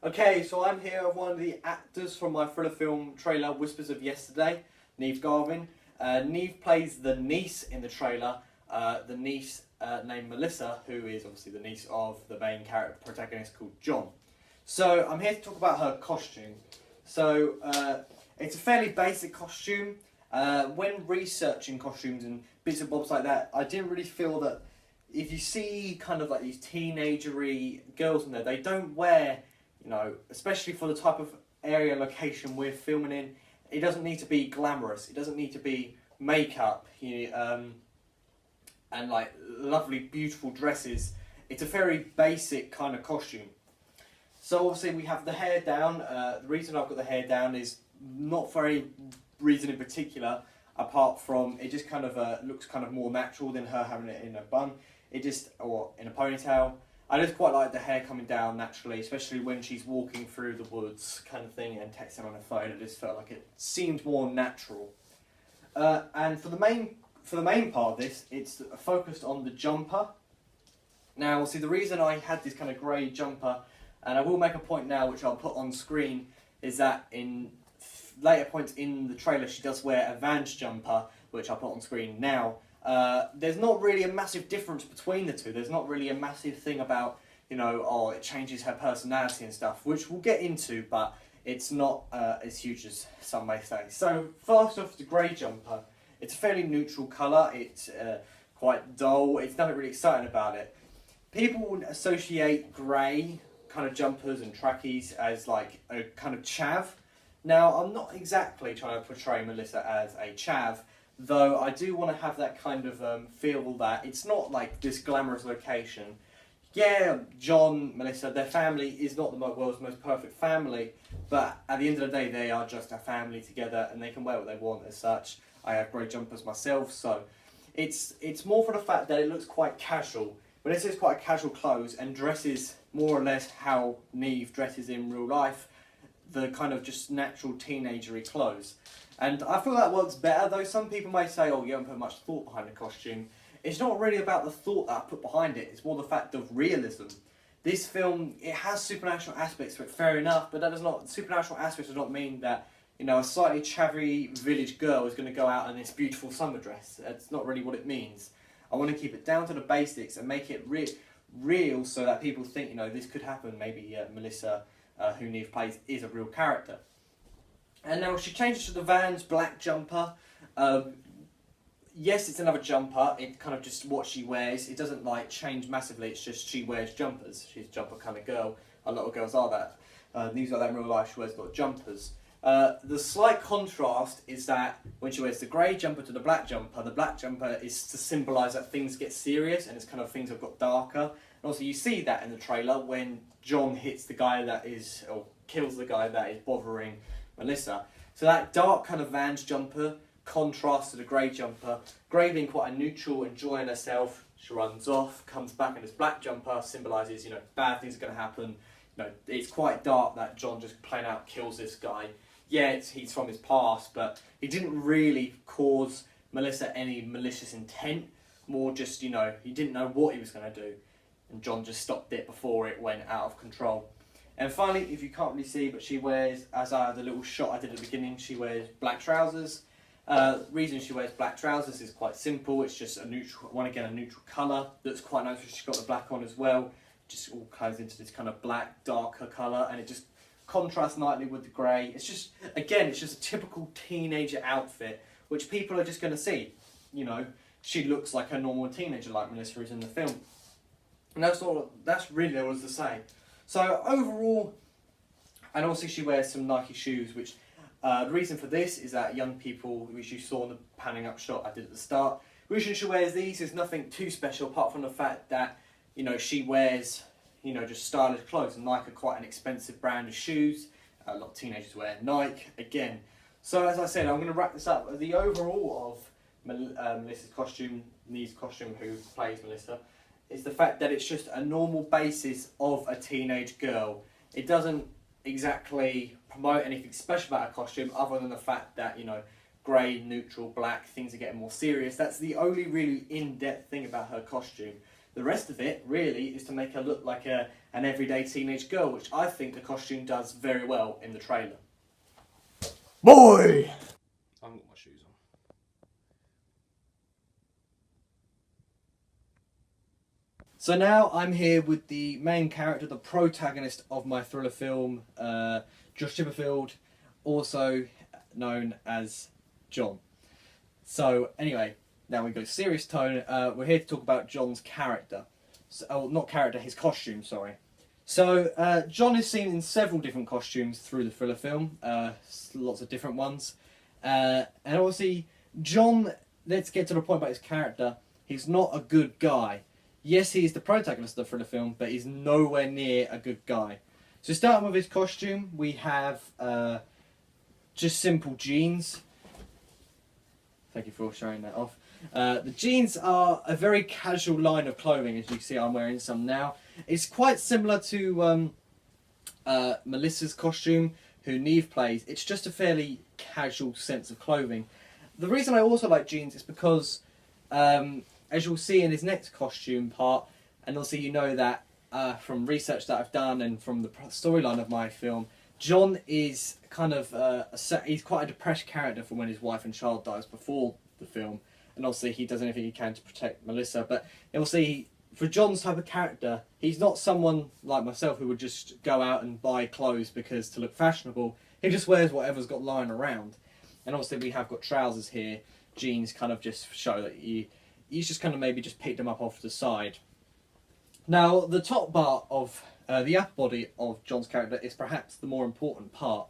Okay, so I'm here with one of the actors from my thriller film trailer Whispers of Yesterday, Neve Garvin. Neve plays the niece in the trailer, the niece named Melissa, who is obviously the niece of the main character protagonist called John. So I'm here to talk about her costume. So it's a fairly basic costume. When researching costumes and bits and bobs like that, I didn't really feel that if you see kind of like these teenagery girls in there, they don't wear, you know, especially for the type of area location we're filming in, it doesn't need to be glamorous. It doesn't need to be makeup, and like lovely, beautiful dresses. It's a very basic kind of costume. So obviously we have the hair down. The reason I've got the hair down is not for any reason in particular, apart from it just kind of looks kind of more natural than her having it in a bun. Or in a ponytail. I just quite like the hair coming down naturally, especially when she's walking through the woods kind of thing and texting on her phone. It just felt like it seemed more natural. And for the main part of this, it's focused on the jumper. Now, see, the reason I had this kind of grey jumper, and I will make a point now which I'll put on screen, is that in later points in the trailer she does wear a Vans jumper, which I'll put on screen now. There's not really a massive difference between the two. There's not really a massive thing about, oh, it changes her personality and stuff, which we'll get into, but it's not as huge as some may say. So, first off, the grey jumper. It's a fairly neutral colour. It's quite dull. It's nothing really exciting about it. People would associate grey kind of jumpers and trackies as like a kind of chav. Now, I'm not exactly trying to portray Melissa as a chav, though I do want to have that kind of feel that it's not like this glamorous location. Yeah, John, Melissa, their family is not the world's most perfect family, but at the end of the day, they are just a family together and they can wear what they want as such. I have grey jumpers myself, so it's more for the fact that it looks quite casual. Melissa is quite casual clothes and dresses more or less how Neve dresses in real life, the kind of just natural teenagery clothes. And I feel that works better, though some people may say, oh, you haven't put much thought behind the costume. It's not really about the thought that I put behind it, it's more the fact of realism. This film, it has supernatural aspects to it, fair enough, but supernatural aspects does not mean that, a slightly chavvy village girl is going to go out in this beautiful summer dress. That's not really what it means. I want to keep it down to the basics and make it real so that people think, this could happen. Maybe Melissa, who Neve plays, is a real character. And now she changes to the Vans black jumper. Yes, it's another jumper. It's kind of just what she wears. It doesn't change massively. It's just she wears jumpers. She's a jumper kind of girl. A lot of girls are that. Neve's like that in real life. She wears a lot of jumpers. The slight contrast is that when she wears the grey jumper to the black jumper is to symbolise that things get serious and it's kind of things have got darker. And also you see that in the trailer when John hits the guy or kills the guy that is bothering Melissa. So that dark kind of Vans jumper contrasts to the grey jumper. Grey being quite a neutral, enjoying herself. She runs off, comes back, and this black jumper symbolises, bad things are going to happen. It's quite dark that John just plain out kills this guy. Yeah, he's from his past, but he didn't really cause Melissa any malicious intent. More just, he didn't know what he was going to do. And John just stopped it before it went out of control. And finally, if you can't really see, but she wears, as the little shot I did at the beginning, she wears black trousers. The reason she wears black trousers is quite simple. It's just a neutral colour that's quite nice. She's got the black on as well. Just all goes into this kind of black, darker colour, and it just contrasts nicely with the grey. It's just a typical teenager outfit, which people are just going to see. She looks like a normal teenager, like Melissa is in the film. And that's really all there was to say. So overall, and also she wears some Nike shoes, which the reason for this is that young people, which you saw in the panning up shot I did at the start, the reason she wears these is nothing too special apart from the fact that, she wears, just stylish clothes. And Nike are quite an expensive brand of shoes. A lot of teenagers wear Nike, again. So as I said, I'm going to wrap this up. The overall of Melissa's costume, Neve's costume, who plays Melissa, is the fact that it's just a normal basis of a teenage girl. It doesn't exactly promote anything special about her costume other than the fact that, grey, neutral, black, things are getting more serious. That's the only really in-depth thing about her costume. The rest of it, really, is to make her look like a an everyday teenage girl, which I think the costume does very well in the trailer. Boy! I haven't got my shoes on. So now I'm here with the main character, the protagonist of my thriller film, Josh Chipperfield, also known as John. So anyway, now we go serious tone. We're here to talk about John's character. So, not character, his costume, sorry. So John is seen in several different costumes through the thriller film, lots of different ones. And obviously, John, let's get to the point about his character. He's not a good guy. Yes, he is the protagonist of the thriller film, but he's nowhere near a good guy. So starting with his costume, we have just simple jeans. Thank you for showing that off. The jeans are a very casual line of clothing, as you can see I'm wearing some now. It's quite similar to Melissa's costume, who Neve plays. It's just a fairly casual sense of clothing. The reason I also like jeans is because, as you'll see in his next costume part, and also you know that from research that I've done and from the storyline of my film, John is kind of he's quite a depressed character from when his wife and child dies before the film, and obviously he does anything he can to protect Melissa. But obviously, for John's type of character, he's not someone like myself who would just go out and buy clothes because to look fashionable. He just wears whatever's got lying around. And obviously we have got trousers here. Jeans kind of just show that he's just kind of maybe just picked them up off the side. Now, the top part of the upper body of John's character is perhaps the more important part.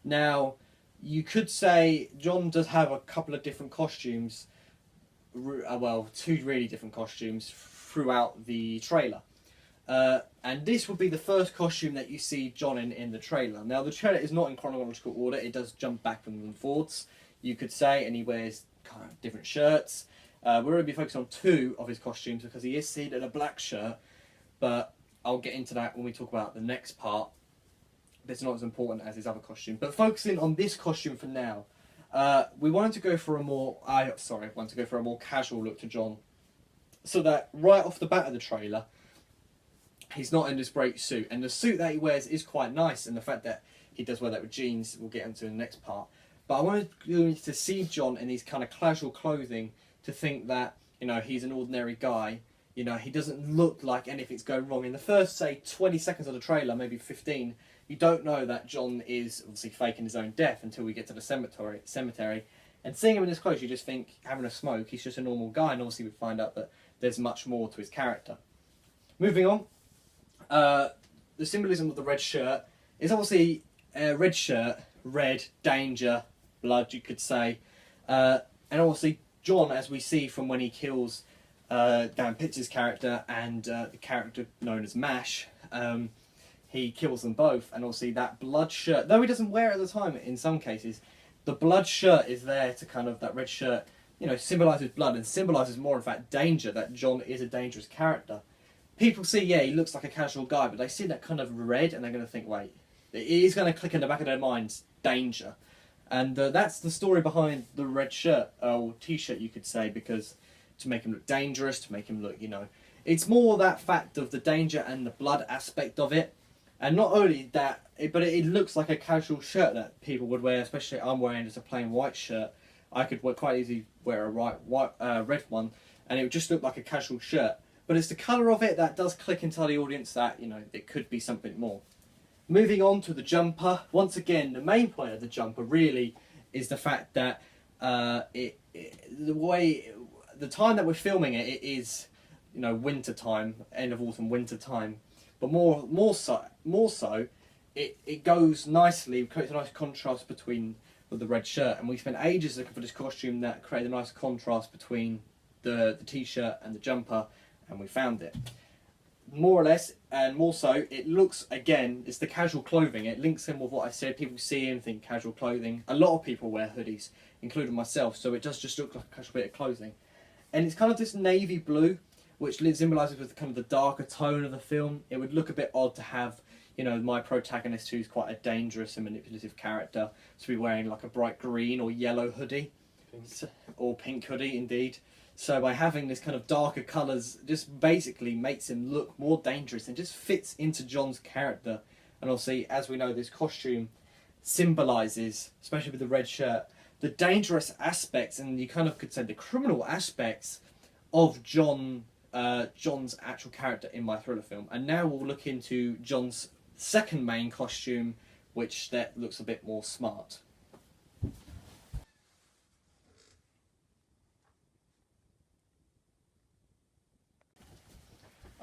Now, you could say John does have a couple of different costumes, well, two really different costumes throughout the trailer. And this would be the first costume that you see John in the trailer. Now, the trailer is not in chronological order. It does jump backwards and forwards, you could say, and he wears kind of different shirts. We're going to be focused on two of his costumes because he is seen in a black shirt, but I'll get into that when we talk about the next part. It's not as important as his other costume. But focusing on this costume for now, we wanted to go for a more casual look to John, so that right off the bat of the trailer, he's not in this great suit, and the suit that he wears is quite nice, and the fact that he does wear that with jeans, we'll get into in the next part. But I wanted you to see John in his kind of casual clothing to think that, you know, he's an ordinary guy. You know, he doesn't look like anything's going wrong. In the first, say, 20 seconds of the trailer, maybe 15, you don't know that John is obviously faking his own death until we get to the cemetery. And seeing him in his clothes, you just think, having a smoke, he's just a normal guy, and obviously we find out that there's much more to his character. Moving on, the symbolism of the red shirt is obviously a red shirt, red, danger, blood, you could say. And obviously John, as we see from when he kills Dan Pitz's character and the character known as Mash, he kills them both, and obviously that blood shirt, though he doesn't wear it at the time in some cases, the blood shirt is there to kind of, that red shirt, you know, symbolises blood and symbolises more, in fact, danger, that John is a dangerous character. People see, yeah, he looks like a casual guy, but they see that kind of red and they're going to think, wait, it is going to click in the back of their minds, danger. And that's the story behind the red shirt, or t-shirt you could say, because to make him look dangerous, to make him look, you know, it's more that fact of the danger and the blood aspect of it. And not only that, but it looks like a casual shirt that people would wear, especially I'm wearing just a plain white shirt. I could quite easily wear a red one, and it would just look like a casual shirt. But it's the colour of it that does click into the audience that, you know, it could be something more. Moving on to the jumper, once again, the main point of the jumper really is the fact that the time that we're filming it, it is, you know, winter time, end of autumn, winter time. But more so, it goes nicely, creates a nice contrast between with the red shirt, and we spent ages looking for this costume that created a nice contrast between the t-shirt and the jumper, and we found it. More or less, and more so, it looks, again, it's the casual clothing. It links in with what I said. People see and think casual clothing. A lot of people wear hoodies, including myself, so it does just look like a casual bit of clothing. And it's kind of this navy blue, which symbolises with kind of the darker tone of the film. It would look a bit odd to have, you know, my protagonist, who's quite a dangerous and manipulative character, to be wearing like a bright green or yellow hoodie. Pink. Or pink hoodie, indeed. So by having this kind of darker colours, just basically makes him look more dangerous and just fits into John's character. And obviously, as we know, this costume symbolises, especially with the red shirt, the dangerous aspects, and you kind of could say the criminal aspects of John's actual character in my Thriller film. And now we'll look into John's second main costume, which that looks a bit more smart.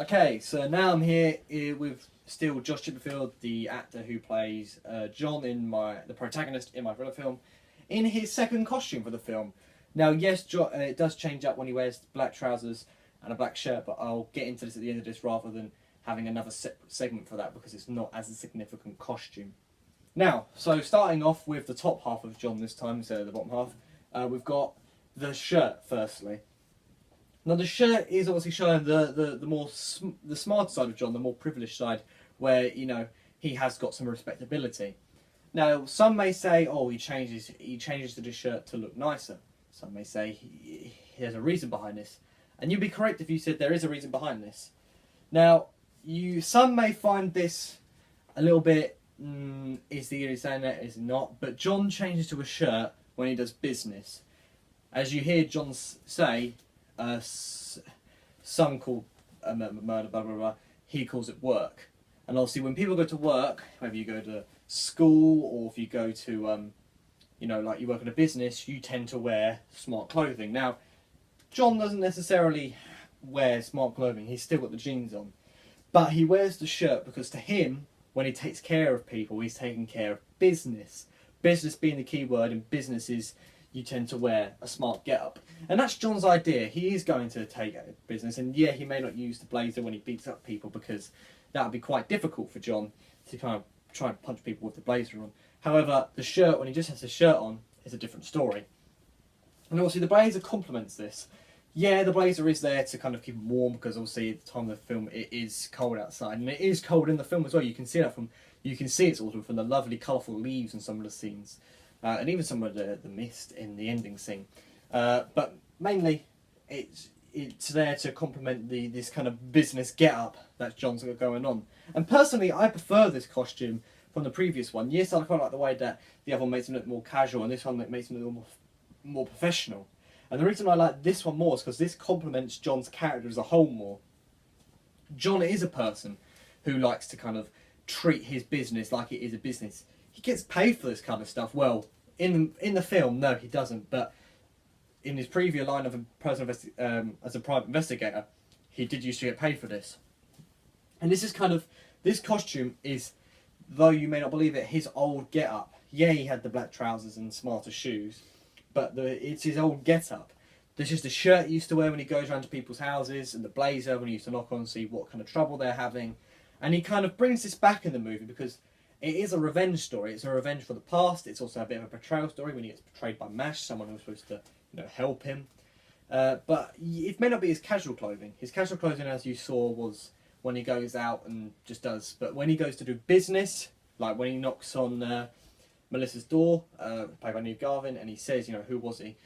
Okay, so now I'm here with still Josh Chipperfield, the actor who plays John in the protagonist in my Thriller film, in his second costume for the film. Now, yes, it does change up when he wears black trousers and a black shirt, but I'll get into this at the end of this rather than having another segment for that because it's not as a significant costume. Now, so starting off with the top half of John this time instead of the bottom half, we've got the shirt firstly. Now the shirt is obviously showing the smarter side of John, the more privileged side, where he has got some respectability. Now some may say, oh, he changes to the shirt to look nicer. Some may say he has a reason behind this, and you'd be correct if you said there is a reason behind this. Now some may find this a little bit, is he really saying that? Is he not? But John changes to a shirt when he does business. As you hear John say, some call murder, blah blah blah. He calls it work, and obviously when people go to work, whether you go to school or if you go to, like you work in a business, you tend to wear smart clothing. Now, John doesn't necessarily wear smart clothing. He's still got the jeans on, but he wears the shirt because to him, when he takes care of people, he's taking care of business. Business being the key word, and business is you tend to wear a smart get-up. And that's John's idea. He is going to take business, and yeah, he may not use the blazer when he beats up people because that would be quite difficult for John to kind of try and punch people with the blazer on. However, the shirt, when he just has the shirt on, is a different story. And obviously the blazer complements this. Yeah, the blazer is there to kind of keep him warm because obviously at the time of the film it is cold outside, and it is cold in the film as well. You can see it's autumn from the lovely colourful leaves in some of the scenes. And even some of the mist in the ending scene. But mainly, it's there to complement this kind of business get-up that John's got going on. And personally, I prefer this costume from the previous one. Yes, I quite like the way that the other one makes him look more casual, and this one makes him look more professional. And the reason I like this one more is because this complements John's character as a whole more. John is a person who likes to kind of treat his business like it is a business. He gets paid for this kind of stuff. Well, in the film, no, he doesn't. But in his previous line of as a private investigator, he did used to get paid for this. And this costume is, though you may not believe it, his old get-up. Yeah, he had the black trousers and smarter shoes, but it's his old get-up. This is the shirt he used to wear when he goes around to people's houses, and the blazer when he used to knock on and see what kind of trouble they're having. And he kind of brings this back in the movie because it is a revenge story. It's a revenge for the past. It's also a bit of a betrayal story when he gets betrayed by MASH, someone who was supposed to help him. But it may not be his casual clothing. His casual clothing, as you saw, was when he goes out and just does. But when he goes to do business, like when he knocks on Melissa's door, played by Neve Garvin, and he says, who was he?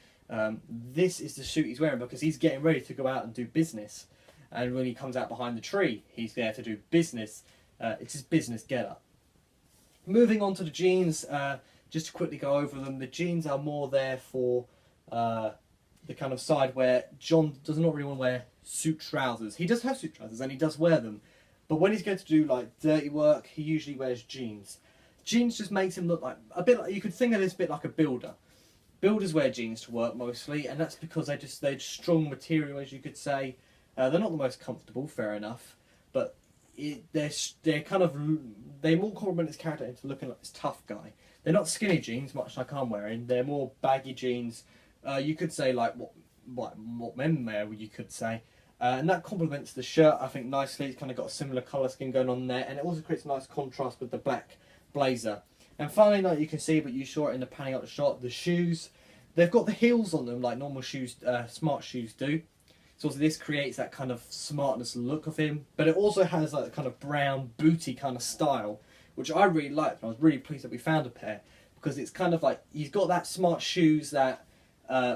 This is the suit he's wearing because he's getting ready to go out and do business. And when he comes out behind the tree, he's there to do business. It's his business get-up. Moving on to the jeans, just to quickly go over them, the jeans are more there for the kind of side where John does not really want to wear suit trousers. He does have suit trousers and he does wear them, but when he's going to do like dirty work, he usually wears jeans. Jeans just makes him look like a bit like, you could think of this bit like a builder. Builders wear jeans to work mostly, and that's because they're strong material, as you could say. They're not the most comfortable, fair enough, but they're more complement his character into looking like this tough guy. They're not skinny jeans, much like I'm wearing. They're more baggy jeans. You could say like what men wear, you could say, and that complements the shirt, I think, nicely. It's kind of got a similar colour scheme going on there, and it also creates a nice contrast with the black blazer. And finally, like you can see, but you saw it in the panning out the shot, the shoes, they've got the heels on them like normal shoes, smart shoes do. So also this creates that kind of smartness look of him, but it also has like kind of brown booty kind of style, which I really liked. And I was really pleased that we found a pair, because it's kind of like he's got that smart shoes that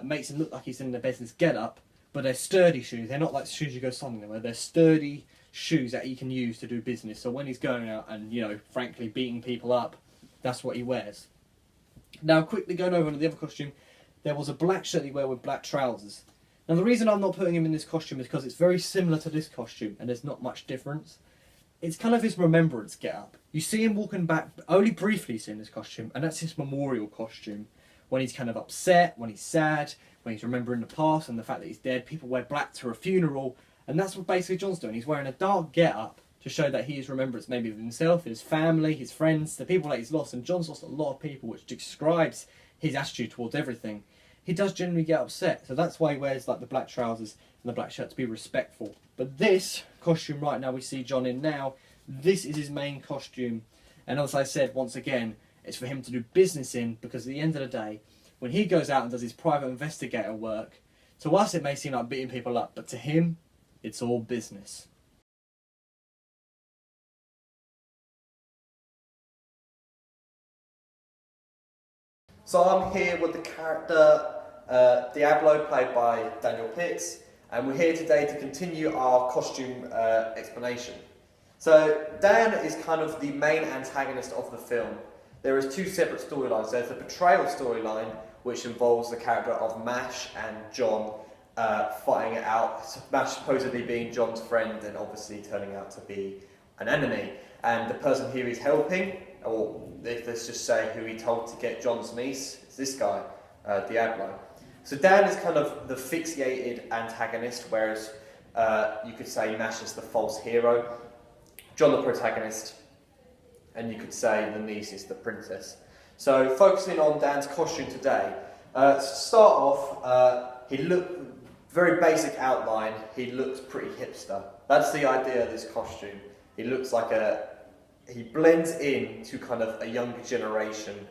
makes him look like he's in the business get-up, but they're sturdy shoes. They're not like shoes you go something anywhere. They're sturdy shoes that he can use to do business. So when he's going out and, you know, frankly beating people up, that's what he wears. Now, quickly going over to the other costume, there was a black shirt he wear with black trousers. Now, the reason I'm not putting him in this costume is because it's very similar to this costume, and there's not much difference. It's kind of his remembrance get-up. You see him walking back, only briefly see in this costume, and that's his memorial costume. When he's kind of upset, when he's sad, when he's remembering the past and the fact that he's dead, people wear black to a funeral, and that's what basically John's doing. He's wearing a dark get-up to show that he is remembrance maybe of himself, his family, his friends, the people that he's lost, and John's lost a lot of people, which describes his attitude towards everything. He does generally get upset, so that's why he wears like the black trousers and the black shirt, to be respectful. But this costume right now we see John in now, this is his main costume, and as I said once again, it's for him to do business in, because at the end of the day, when he goes out and does his private investigator work, to us it may seem like beating people up, but to him, it's all business. So I'm here with the character Diablo, played by Daniel Pitts, and we're here today to continue our costume explanation. So Dan is kind of the main antagonist of the film. There is two separate storylines. There's the betrayal storyline, which involves the character of Mash and John fighting it out, Mash supposedly being John's friend and obviously turning out to be an enemy. And the person here he's helping, or let's just say who he told to get John's niece, is this guy, Diablo. So Dan is kind of the fixated antagonist, whereas you could say Mash is the false hero, John the protagonist, and you could say the niece is the princess. So focusing on Dan's costume today, to start off, he looked, very basic outline, he looks pretty hipster. That's the idea of this costume. He looks like he blends in to kind of a younger generation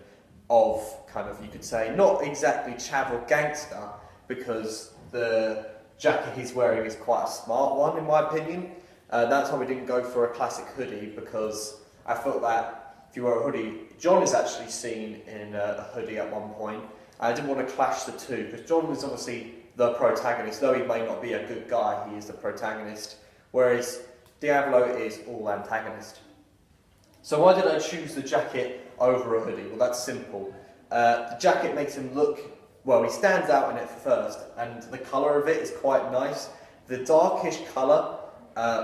of kind of, you could say, not exactly chav or gangster, because the jacket he's wearing is quite a smart one in my opinion. That's why we didn't go for a classic hoodie, because I felt that if you wear a hoodie, John is actually seen in a hoodie at one point. I didn't want to clash the two, because John is obviously the protagonist, though he may not be a good guy, he is the protagonist, whereas Diablo is all antagonist. So why did I choose the jacket over a hoodie? Well, that's simple. The jacket makes him look, well, he stands out in it first, and the colour of it is quite nice. The darkish colour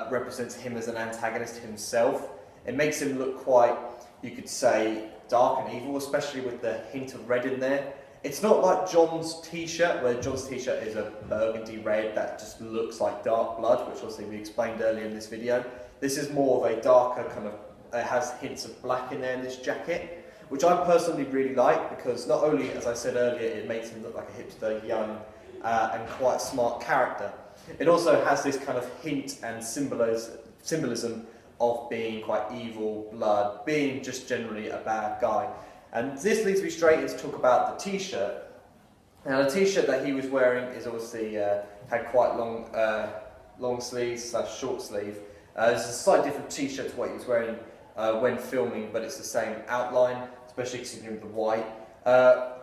represents him as an antagonist himself. It makes him look quite, you could say, dark and evil, especially with the hint of red in there. It's not like John's t-shirt, where John's t-shirt is a burgundy red that just looks like dark blood, which obviously we explained earlier in this video. This is more of a darker kind of, it has hints of black in there in this jacket, which I personally really like, because not only, as I said earlier, it makes him look like a hipster, young, and quite smart character, it also has this kind of hint and symbolism of being quite evil, blood, being just generally a bad guy. And this leads me straight in to talk about the t-shirt. Now the t-shirt that he was wearing is obviously had quite long sleeves / short sleeve. It's a slightly different t-shirt to what he was wearing when filming, but it's the same outline, especially considering the white.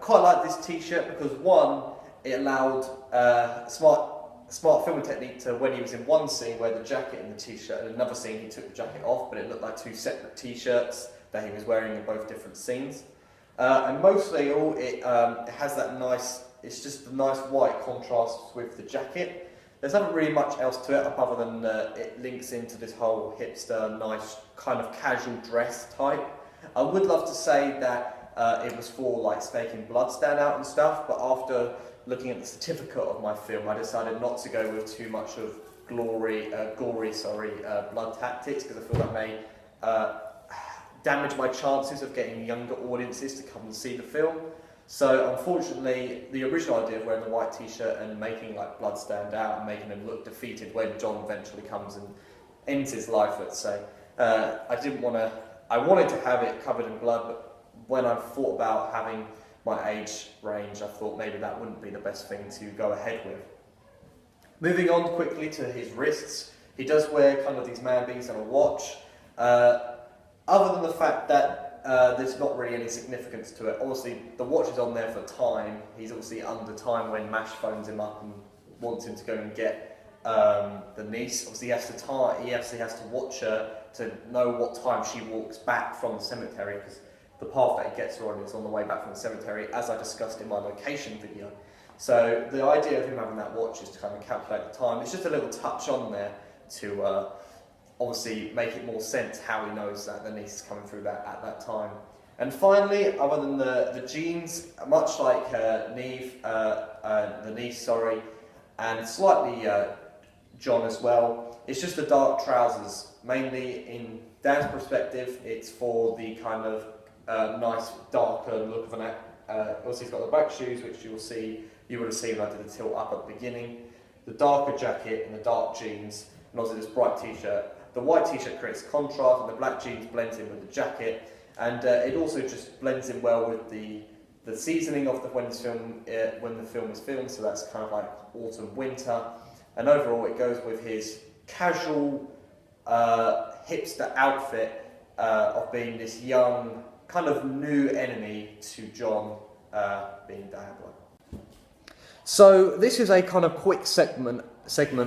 Quite like this t-shirt because one, it allowed a smart filming technique to, when he was in one scene, wear the jacket and the t-shirt, and another scene he took the jacket off, but it looked like two separate t-shirts that he was wearing in both different scenes. And mostly all it has that nice, it's just a nice white contrast with the jacket. There's not really much else to it other than it links into this whole hipster, nice kind of casual dress type. I would love to say that it was for like making blood stand out and stuff, but after looking at the certificate of my film, I decided not to go with too much of gory blood tactics, because I feel that may damage my chances of getting younger audiences to come and see the film. So unfortunately, the original idea of wearing the white t-shirt and making like blood stand out and making him look defeated when John eventually comes and ends his life, let's say, I wanted to have it covered in blood, but when I thought about having my age range, I thought maybe that wouldn't be the best thing to go ahead with. Moving on quickly to his wrists, he does wear kind of these man beans and a watch. Other than the fact that there's not really any significance to it. Obviously, the watch is on there for time. He's obviously under time when Mash phones him up and wants him to go and get the niece. Obviously, he actually has to watch her to know what time she walks back from the cemetery, because the path that he gets her on is on the way back from the cemetery, as I discussed in my location video. So the idea of him having that watch is to kind of calculate the time. It's just a little touch on there to obviously make it more sense how he knows that the niece is coming through that at that time. And finally, other than the genes, much like the niece, and slightly John as well, it's just the dark trousers. Mainly in Dan's perspective, it's for the kind of nice darker look of an act. Also, he's got the black shoes, which you would have seen when I did the tilt up at the beginning. The darker jacket and the dark jeans, and also this bright t-shirt. The white t-shirt creates contrast, and the black jeans blends in with the jacket. And it also just blends in well with the seasoning of when the film is filmed, so that's kind of like autumn, winter. And overall it goes with his casual hipster outfit of being this young, kind of new enemy to John, being Diablo. So this is a kind of quick segment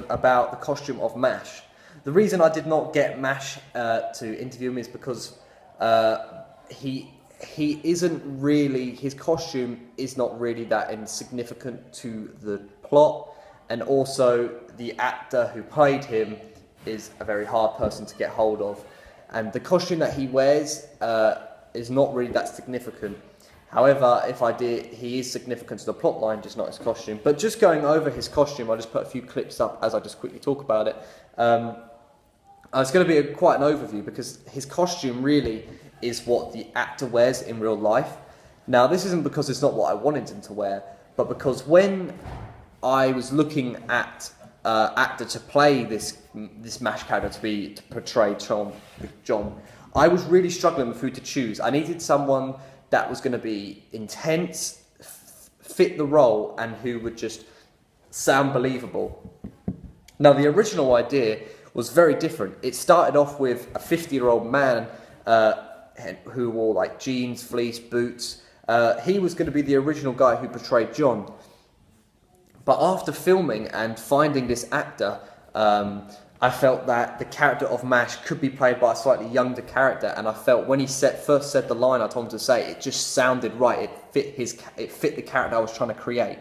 about the costume of MASH. The reason I did not get MASH to interview him is because he isn't really, his costume is not really that insignificant to the plot, and also the actor who played him is a very hard person to get hold of, and the costume that he wears is not really that significant. However, he is significant to the plot line, just not his costume. But just going over his costume, I'll just put a few clips up as I just quickly talk about it. It's going to be quite an overview, because his costume really is what the actor wears in real life. Now, this isn't because it's not what I wanted him to wear, but because when I was looking at actor to play this MASH character to portray John, I was really struggling with who to choose. I needed someone that was going to be intense, fit the role, and who would just sound believable. Now, the original idea was very different. It started off with a 50-year-old man who wore like jeans, fleece, boots. He was going to be the original guy who portrayed John. But after filming and finding this actor, I felt that the character of MASH could be played by a slightly younger character, and I felt when he first said the line I told him to say, it just sounded right. It fit the character I was trying to create.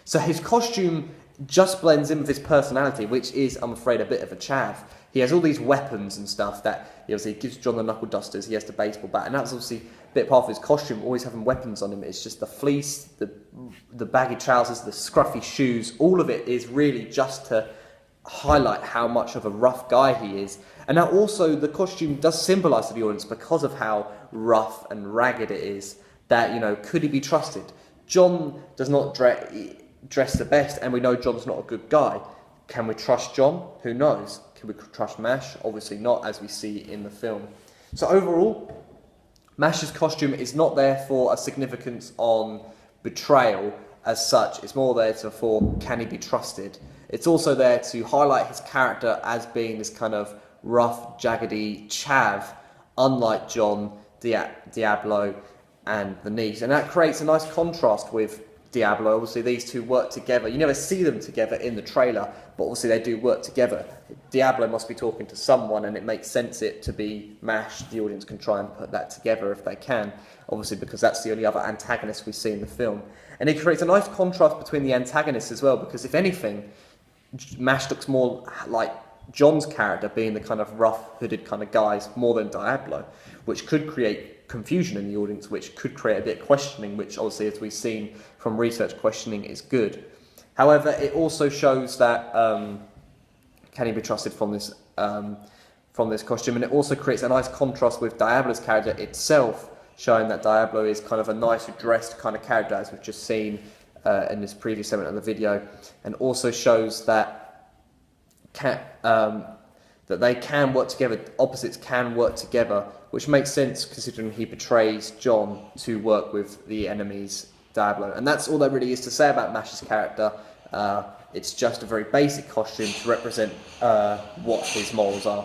So his costume just blends in with his personality, which is, I'm afraid, a bit of a chav. He has all these weapons and stuff that he gives John the knuckle dusters. He has the baseball bat, and that's obviously a bit part of his costume, always having weapons on him. It's just the fleece, the baggy trousers, the scruffy shoes. All of it is really just to highlight how much of a rough guy he is. And now also the costume does symbolise to the audience, because of how rough and ragged it is, that, could he be trusted? John does not dress the best, and we know John's not a good guy. Can we trust John? Who knows? Can we trust MASH? Obviously not, as we see in the film. So overall, MASH's costume is not there for a significance on betrayal as such. It's more there for can he be trusted. It's also there to highlight his character as being this kind of rough, jaggedy chav, unlike John, Diablo, and the niece. And that creates a nice contrast with Diablo. Obviously, these two work together. You never see them together in the trailer, but obviously they do work together. Diablo must be talking to someone, and it makes sense it to be MASH. The audience can try and put that together if they can, obviously, because that's the only other antagonist we see in the film. And it creates a nice contrast between the antagonists as well, because if anything, MASH looks more like John's character being the kind of rough, hooded kind of guys more than Diablo, which could create confusion in the audience, which could create a bit of questioning, which obviously, as we've seen from research, questioning is good. However, it also shows that can he be trusted from this costume, and it also creates a nice contrast with Diablo's character itself, showing that Diablo is kind of a nice dressed kind of character, as we've just seen in this previous segment of the video, and also shows that that they can work together, opposites can work together, which makes sense considering he portrays John to work with the enemies Diablo. And that's all there really is to say about MASH's character. It's just a very basic costume to represent what his morals are.